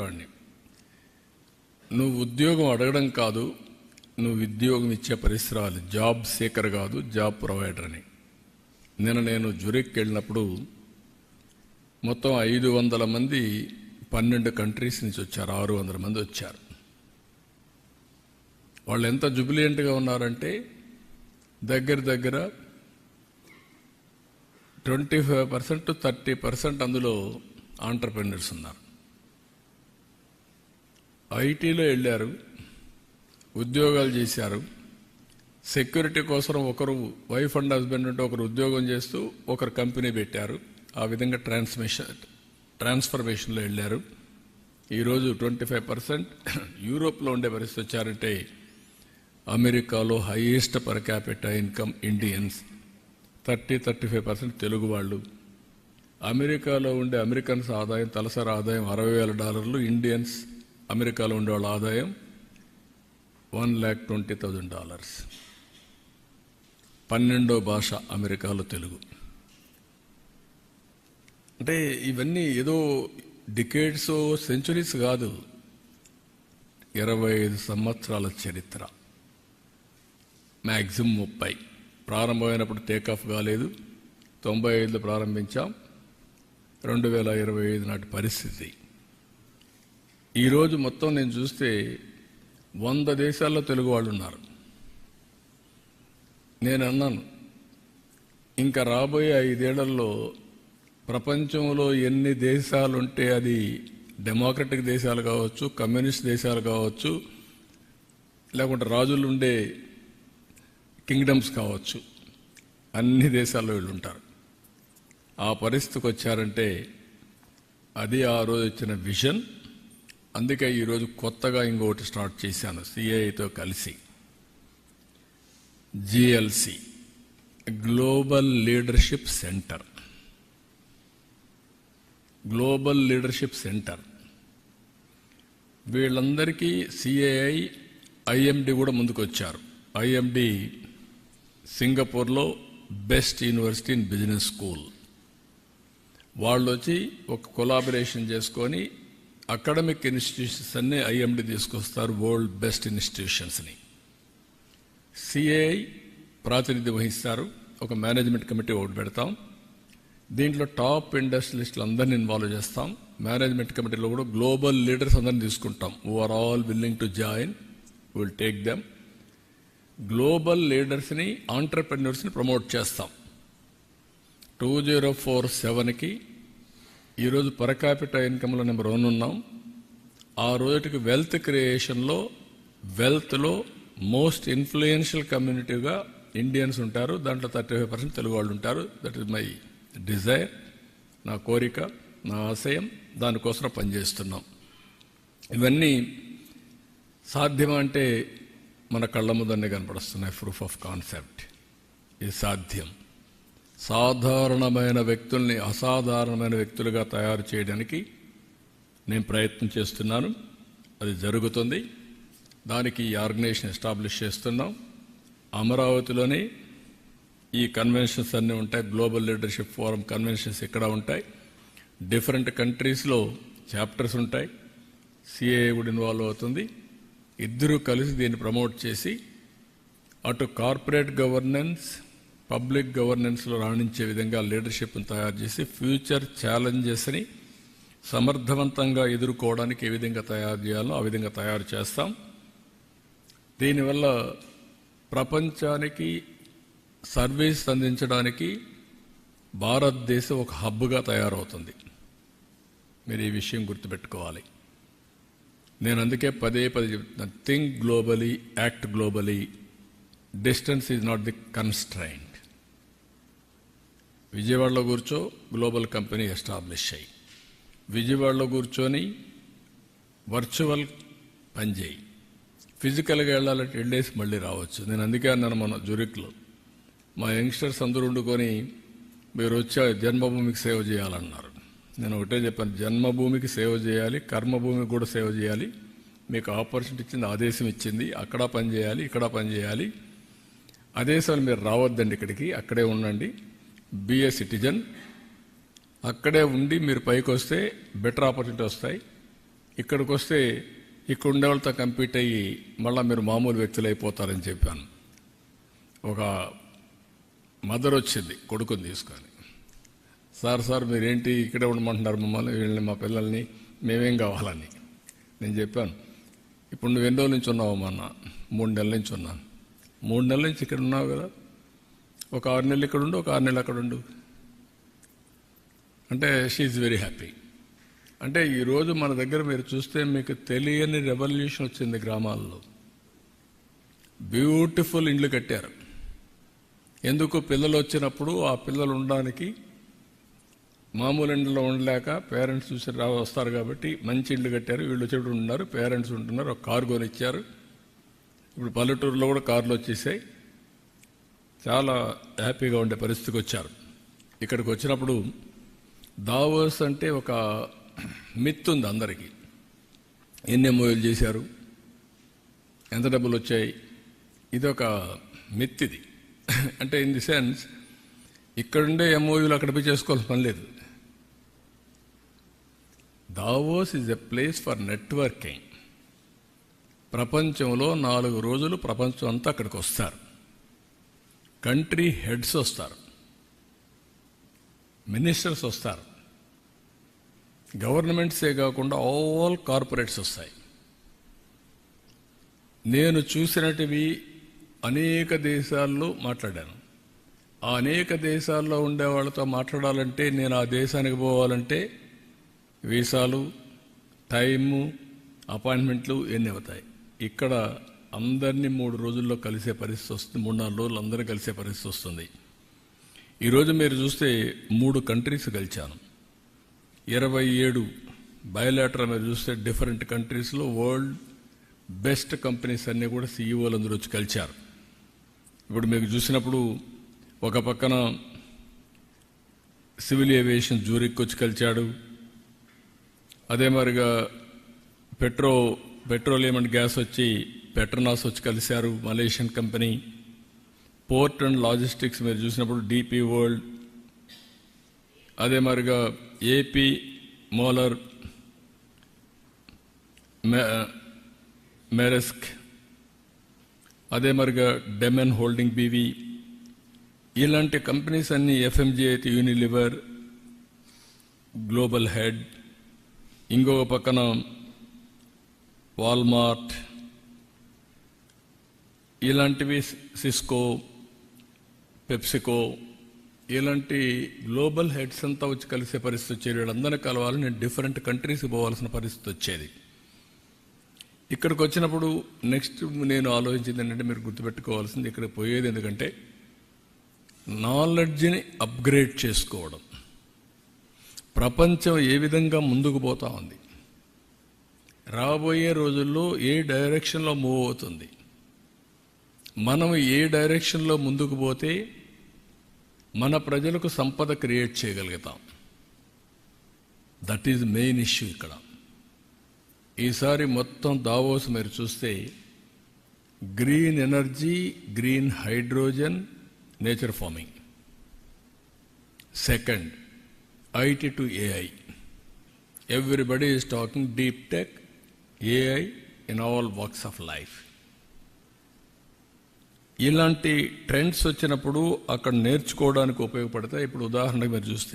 వాడిని నువ్వు ఉద్యోగం అడగడం కాదు, నువ్వు ఉద్యోగం ఇచ్చే పరిసరాలు, జాబ్ సీకర్ కాదు, జాబ్ ప్రొవైడర్ అని. నేను జూరిక్ వెళ్ళినప్పుడు మొత్తం 500 మంది 12 కంట్రీస్ నుంచి వచ్చారు. 600 మంది వచ్చారు. వాళ్ళు ఎంత జుబిలియంట్గా ఉన్నారంటే దగ్గర 25% to 30% అందులో ఆంటర్ప్రెన్యూర్స్ ఉన్నారు. ఐటీలో వెళ్ళారు, ఉద్యోగాలు చేశారు. సెక్యూరిటీ కోసం ఒకరు వైఫ్ అండ్ హస్బెండ్ ఉంటే ఒకరు ఉద్యోగం చేస్తూ ఒకరు కంపెనీ పెట్టారు. ఆ విధంగా ట్రాన్స్ఫర్మేషన్లో వెళ్ళారు. ఈరోజు 25% యూరోప్లో ఉండే పరిస్థితి వచ్చారంటే అమెరికాలో highest per capital income Indians, 30-35% Telugu వాళ్ళు. అమెరికాలో ఉండే అమెరికన్స్ ఆదాయం, తలసరి ఆదాయం $60,000. ఇండియన్స్ అమెరికాలో ఉండే వాళ్ళ ఆదాయం $1,20,000. 12వ భాష అమెరికాలో తెలుగు. అంటే ఇవన్నీ ఏదో డికేడ్స్ సెంచురీస్ కాదు, 25 సంవత్సరాల చరిత్ర, మ్యాక్సిమం 30. ప్రారంభమైనప్పుడు టేకాఫ్ కాలేదు, 95లో ప్రారంభించాం, 2025 నాటి పరిస్థితి. ఈరోజు మొత్తం నేను చూస్తే 100 దేశాల్లో తెలుగు వాళ్ళు ఉన్నారు. నేను అన్నాను, ఇంకా రాబోయే 5 ఏళ్లలో ప్రపంచంలో ఎన్ని దేశాలుంటే అది డెమోక్రటిక్ దేశాలు కావచ్చు, కమ్యూనిస్ట్ దేశాలు కావచ్చు, లేకుంటే రాజులు ఉండే కింగ్డమ్స్ కావచ్చు, అన్ని దేశాల్లో వీళ్ళు ఉంటారు. ఆ పరిస్థితికి వచ్చారంటే అది ఆ రోజు ఇచ్చిన విజన్. అందుకే ఈరోజు కొత్తగా ఇంకొకటి స్టార్ట్ చేశాను సిఐతో కలిసి, GLC, global leadership centre. Global leadership centre వీళ్ళందరికీ సిఐఐ, ఐఎండి కూడా ముందుకు వచ్చారు. ఐఎండి సింగపూర్లో best university in business school. వాళ్ళు వచ్చి ఒక కొలాబరేషన్ చేసుకొని అకాడమిక్ ఇన్స్టిట్యూషన్స్ అన్నీ ఐఎండి తీసుకొస్తారు, వరల్డ్ బెస్ట్ ఇన్స్టిట్యూషన్స్ని. సిఐఐ ప్రాతినిధ్యం వహిస్తారు. ఒక మేనేజ్మెంట్ కమిటీ ఒకటి పెడతాం. దీంట్లో టాప్ ఇండస్ట్రియలిస్టులు అందరినీ ఇన్వాల్వ్ చేస్తాం. మేనేజ్మెంట్ కమిటీలో కూడా గ్లోబల్ లీడర్స్ అందరినీ తీసుకుంటాం. Who are all willing to join, will take them. Global లీడర్స్ని, ఆంటర్ప్రెన్యూర్స్ని ప్రమోట్ చేస్తాం. 2047కి ఈరోజు పర్ క్యాపిటల్ ఇన్కమ్లో నెంబర్ 1 ఉన్నాం. ఆ రోజుకి వెల్త్ క్రియేషన్లో, వెల్త్లో మోస్ట్ ఇన్ఫ్లుయెన్షియల్ కమ్యూనిటీగా ఇండియన్స్ ఉంటారు. దాంట్లో 35% తెలుగు వాళ్ళు ఉంటారు. దట్ ఈస్ మై డిజైర్, నా కోరిక, నా ఆశయం. దానికోసం పనిచేస్తున్నాం. ఇవన్నీ సాధ్యమంటే మన కళ్ళ ముందనే కనపడుస్తున్నాయి. Proof of concept. ఇది సాధ్యం. సాధారణమైన వ్యక్తుల్ని అసాధారణమైన వ్యక్తులుగా తయారు చేయడానికి నేను ప్రయత్నం చేస్తున్నాను. అది జరుగుతుంది. దానికి ఈ ఆర్గనైజేషన్ ఎస్టాబ్లిష్ చేస్తున్నాం. అమరావతిలోనే ఈ కన్వెన్షన్స్ అన్నీ ఉంటాయి. గ్లోబల్ లీడర్షిప్ ఫోరం కన్వెన్షన్స్ ఇక్కడ ఉంటాయి. డిఫరెంట్ కంట్రీస్లో చాప్టర్స్ ఉంటాయి. సిఐఏ కూడా ఇన్వాల్వ్ అవుతుంది. ఇద్దరూ కలిసి దీన్ని ప్రమోట్ చేసి అటు కార్పొరేట్ గవర్నెన్స్, పబ్లిక్ గవర్నెన్స్లో రాణించే విధంగా లీడర్షిప్ను తయారు చేసి ఫ్యూచర్ ఛాలెంజెస్ని సమర్థవంతంగా ఎదుర్కోవడానికి ఏ విధంగా తయారు చేయాలో ఆ విధంగా తయారు చేస్తాం. దీనివల్ల ప్రపంచానికి సర్వీస్ అందించడానికి భారతదేశం ఒక హబ్గా తయారవుతుంది. మీరు ఈ విషయం గుర్తుపెట్టుకోవాలి. నేను అందుకే పదే చెప్తున్నాను, think globally, act globally. Distance is not the constraint. విజయవాడలో కూర్చో, గ్లోబల్ కంపెనీ ఎస్టాబ్లిష్ అయ్యి, విజయవాడలో కూర్చొని వర్చువల్ పనిచేయి. ఫిజికల్గా వెళ్ళాలంటే వెళ్ళేసి మళ్ళీ రావచ్చు. నేను అందుకే అన్నాను మన జూరిక్లో, మా యంగ్స్టర్స్ అందరూ వండుకొని మీరు వచ్చే జన్మభూమికి సేవ చేయాలన్నారు. నేను ఒకటే చెప్పాను, జన్మభూమికి సేవ చేయాలి, కర్మభూమికి కూడా సేవ చేయాలి. మీకు ఆపర్చునిటీ ఇచ్చింది, ఆదేశం ఇచ్చింది, అక్కడ పని చేయాలి, ఇక్కడ పని చేయాలి. ఆదేశాలు మీరు రావద్దండి ఇక్కడికి, అక్కడే ఉండండి. Be a citizen. అక్కడే ఉండి మీరు పైకి వస్తే బెటర్ ఆపర్చునిటీ వస్తాయి. ఇక్కడికి వస్తే ఇక్కడ ఉండే వాళ్ళతో కంపీట్ అయ్యి మళ్ళీ మీరు మామూలు వ్యక్తులు అయిపోతారని చెప్పాను. ఒక మదర్ వచ్చింది కొడుకుని తీసుకొని, సార్ మీరేంటి ఇక్కడే ఉండమంటున్నారు మమ్మల్ని, వీళ్ళని, మా పిల్లల్ని, మేమేం కావాలని. నేను చెప్పాను, ఇప్పుడు నువ్వు ఎన్ని రోజుల నుంచి ఉన్నావు అన్న? 3 నెలల నుంచి ఉన్నాను. 3 నెలల నుంచి ఇక్కడ ఉన్నావు కదా, ఒక 6 నెలలు ఇక్కడ ఉండు, ఒక 6 నెలలు అక్కడ ఉండు అంటే షీఈ్ వెరీ హ్యాపీ. అంటే ఈరోజు మన దగ్గర మీరు చూస్తే మీకు తెలియని రెవల్యూషన్ వచ్చింది. గ్రామాల్లో బ్యూటిఫుల్ ఇండ్లు కట్టారు. ఎందుకు? పిల్లలు వచ్చినప్పుడు ఆ పిల్లలు ఉండడానికి మామూలు ఇండ్లలో ఉండలేక పేరెంట్స్ చూసి వస్తారు కాబట్టి మంచి ఇండ్లు కట్టారు. వీళ్ళు వచ్చేటప్పుడు ఉన్నారు, పేరెంట్స్ ఉంటున్నారు, ఒక కారు కొనిచ్చారు. ఇప్పుడు పల్లెటూరులో కూడా కార్లు వచ్చేసాయి. చాలా హ్యాపీగా ఉండే పరిస్థితికి వచ్చారు. ఇక్కడికి వచ్చినప్పుడు దావోస్ అంటే ఒక మిత్ ఉంది అందరికీ. ఎన్ని ఎంఓయూలు చేశారు, ఎంత డబ్బులు వచ్చాయి, ఇది ఒక మిత్. ఇది అంటే ఇన్ ది సెన్స్ ఇక్కడుండే ఎంఓయూలు అక్కడ పోయి చేసుకోవాల్సిన పని లేదు. Davos is a place for networking. ప్రపంచంలో 4 రోజులు ప్రపంచం అంతా అక్కడికి వస్తారు. కంట్రీ హెడ్స్ వస్తారు, మినిస్టర్స్ వస్తారు, గవర్నమెంట్సే కాకుండా ఆల్ కార్పొరేట్స్ వస్తాయి. నేను చూసినటివి అనేక దేశాల్లో మాట్లాడాను. ఆ అనేక దేశాల్లో ఉండే వాళ్ళతో మాట్లాడాలంటే, నేను ఆ దేశానికి పోవాలంటే వీసాలు, టైము, అపాయింట్మెంట్లు ఎన్ని అవుతాయి. ఇక్కడ అందరినీ 3 రోజుల్లో కలిసే పరిస్థితి వస్తుంది. 3-4 రోజులు అందరూ కలిసే పరిస్థితి వస్తుంది. ఈరోజు మీరు చూస్తే 3 కంట్రీస్ కలిశాను. 27 బయోలాటరల్ మీరు చూస్తే డిఫరెంట్ కంట్రీస్లో వరల్డ్ బెస్ట్ కంపెనీస్ అన్నీ కూడా సీఈఓలు అందరూ వచ్చి కలిశారు. ఇప్పుడు మీకు చూసినప్పుడు ఒక పక్కన సివిల్ ఏవియేషన్ జూరిక్ వచ్చి కలిశాడు. అదే మరిగా పెట్రోలియం అండ్ గ్యాస్ వచ్చి పెట్రోనాస్ వచ్చి కలిశారు, Malaysian company. Port and logistics మీరు చూసినప్పుడు డిపి వరల్డ్, అదే మరిగా ఏపీ మోలర్, మెరెస్క్, అదే మరిగా డెమెన్ హోల్డింగ్ బీవీ, ఇలాంటి కంపెనీస్ అన్ని, ఎఫ్ఎంజీ అయితే యూనిలివర్, గ్లోబల్ హెడ్, ఇంకొక పక్కన వాల్మార్ట్, ఇలాంటివి సిస్కో, పెప్సికో, ఇలాంటి గ్లోబల్ హెడ్స్ అంతా వచ్చి కలిసే పరిస్థితి వచ్చేది. వీళ్ళందరినీ కలవాలి, నేను డిఫరెంట్ కంట్రీస్కి పోవాల్సిన పరిస్థితి వచ్చేది. ఇక్కడికి వచ్చినప్పుడు నెక్స్ట్ నేను ఆలోచించింది ఏంటంటే, మీరు గుర్తుపెట్టుకోవాల్సింది, ఇక్కడికి పోయేది ఎందుకంటే నాలెడ్జ్ని అప్గ్రేడ్ చేసుకోవడం. ప్రపంచం ఏ విధంగా ముందుకు పోతా ఉంది, రాబోయే రోజుల్లో ఏ డైరెక్షన్లో మూవ్ అవుతుంది, మనం ఏ డైరెక్షన్లో ముందుకు పోతే మన ప్రజలకు సంపద క్రియేట్ చేయగలుగుతాం. దట్ ఈజ్ మెయిన్ ఇష్యూ ఇక్కడ. ఈసారి మొత్తం దావోస్ మీరు చూస్తే green energy, green hydrogen, nature farming. Second, IT to AI. Everybody is talking deep tech, AI in all walks of life. ఇలాంటి ట్రెండ్స్ వచ్చినప్పుడు అక్కడ నేర్చుకోవడానికి ఉపయోగపడతాయి. ఇప్పుడు ఉదాహరణకు మీరు చూస్తే